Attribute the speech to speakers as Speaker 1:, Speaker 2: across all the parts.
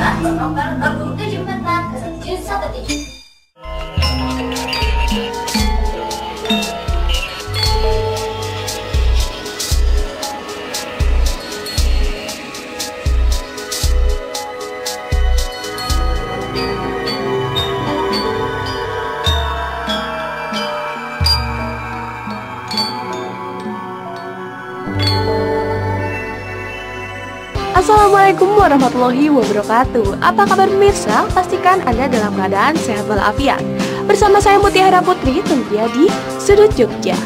Speaker 1: nomor 0741717.
Speaker 2: Assalamualaikum warahmatullahi wabarakatuh. Apa kabar pemirsa? Pastikan Anda dalam keadaan sehat walafiat. Bersama saya Mutiara Putri, tentunya di Sudut Jogja.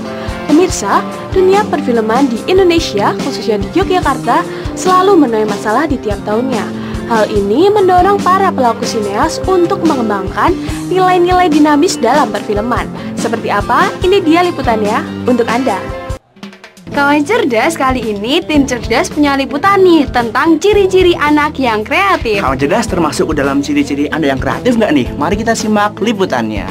Speaker 2: Pemirsa, dunia perfilman di Indonesia, khususnya di Yogyakarta, selalu menuai masalah di tiap tahunnya. Hal ini mendorong para pelaku sineas untuk mengembangkan nilai-nilai dinamis dalam perfilman. Seperti apa? Ini dia liputannya untuk Anda. Kawan cerdas, kali ini tim cerdas punya liputan nih tentang ciri-ciri anak yang kreatif.
Speaker 3: Kawan cerdas termasuk dalam ciri-ciri Anda yang kreatif nggak nih? Mari kita simak liputannya.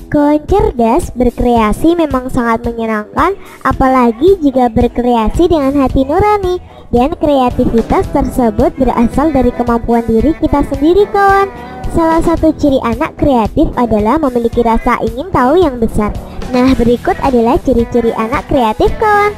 Speaker 4: Kawan cerdas, berkreasi memang sangat menyenangkan, apalagi jika berkreasi dengan hati nurani. Dan kreativitas tersebut berasal dari kemampuan diri kita sendiri, kawan. Salah satu ciri anak kreatif adalah memiliki rasa ingin tahu yang besar. Nah, berikut adalah ciri-ciri anak kreatif, kawan.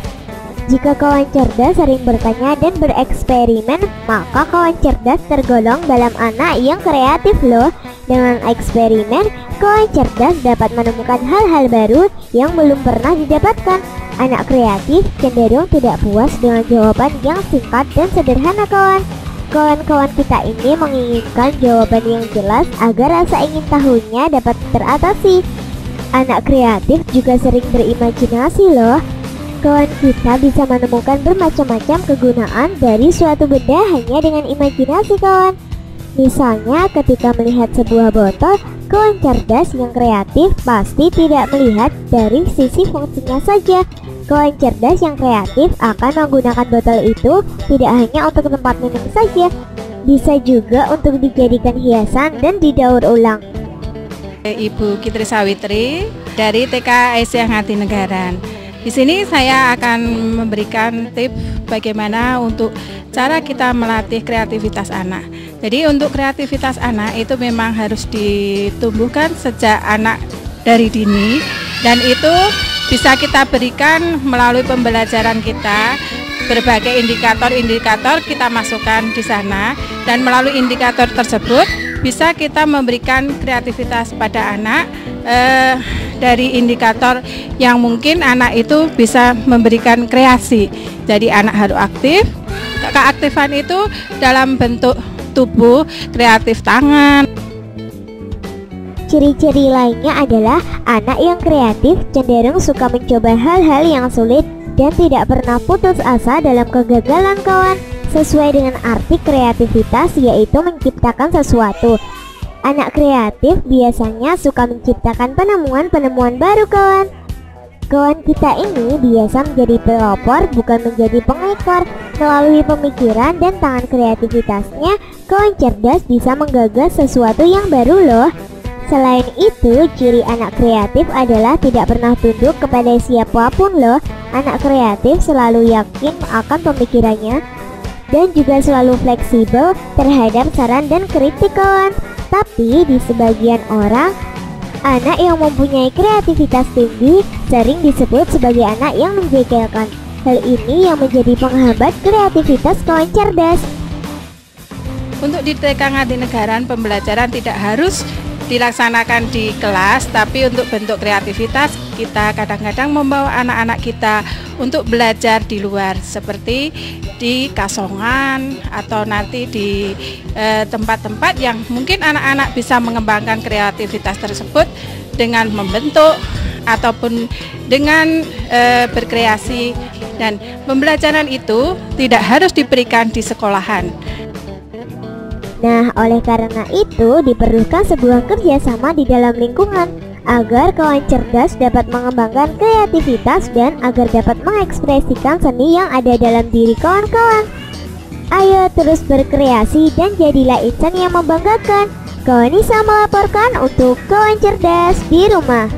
Speaker 4: Jika kawan cerdas sering bertanya dan bereksperimen, maka kawan cerdas tergolong dalam anak yang kreatif loh. Dengan eksperimen, kawan cerdas dapat menemukan hal-hal baru yang belum pernah didapatkan. Anak kreatif cenderung tidak puas dengan jawaban yang singkat dan sederhana, kawan. Kawan-kawan kita ini menginginkan jawaban yang jelas agar rasa ingin tahunya dapat teratasi. Anak kreatif juga sering berimajinasi loh. Kawan kita bisa menemukan bermacam-macam kegunaan dari suatu benda hanya dengan imajinasi, kawan. Misalnya ketika melihat sebuah botol, kawan cerdas yang kreatif pasti tidak melihat dari sisi fungsinya saja. Kawan cerdas yang kreatif akan menggunakan botol itu tidak hanya untuk tempat minum saja, bisa juga untuk dijadikan hiasan dan didaur ulang.
Speaker 5: Ibu Kitri Sawitri dari TK Aisyah Ngatinagaran. Di sini saya akan memberikan tips bagaimana untuk cara kita melatih kreativitas anak. Jadi untuk kreativitas anak itu memang harus ditumbuhkan sejak anak dari dini, dan itu bisa kita berikan melalui pembelajaran kita. Berbagai indikator-indikator kita masukkan di sana, dan melalui indikator tersebut bisa kita memberikan kreativitas pada anak dari indikator yang mungkin anak itu bisa memberikan kreasi. Jadi anak harus aktif. Keaktifan itu dalam bentuk tubuh, kreatif tangan.
Speaker 4: Ciri-ciri lainnya adalah anak yang kreatif cenderung suka mencoba hal-hal yang sulit dan tidak pernah putus asa dalam kegagalan, kawan. Sesuai dengan arti kreativitas, yaitu menciptakan sesuatu. Anak kreatif biasanya suka menciptakan penemuan-penemuan baru, kawan. Kawan kita ini biasa menjadi pelopor, bukan menjadi pengekor. Melalui pemikiran dan tangan kreativitasnya, kawan cerdas bisa menggagas sesuatu yang baru loh. Selain itu, ciri anak kreatif adalah tidak pernah tunduk kepada siapapun loh. Anak kreatif selalu yakin akan pemikirannya dan juga selalu fleksibel terhadap saran dan kritik, kawan. Tapi di sebagian orang, anak yang mempunyai kreativitas tinggi sering disebut sebagai anak yang menjegalkan. Hal ini yang menjadi penghambat kreativitas kawan cerdas.
Speaker 5: Untuk di TK Ngatinagaran, pembelajaran tidak harus dilaksanakan di kelas, tapi untuk bentuk kreativitas kita kadang-kadang membawa anak-anak kita untuk belajar di luar, seperti di kasongan atau nanti di tempat-tempat yang mungkin anak-anak bisa mengembangkan kreativitas tersebut dengan membentuk ataupun dengan berkreasi. Dan pembelajaran itu tidak harus diberikan di sekolahan.
Speaker 4: Nah, oleh karena itu diperlukan sebuah kerjasama di dalam lingkungan agar kawan cerdas dapat mengembangkan kreativitas dan agar dapat mengekspresikan seni yang ada dalam diri kawan-kawan. Ayo terus berkreasi dan jadilah insan yang membanggakan. Kawan Nisa melaporkan untuk kawan cerdas di rumah.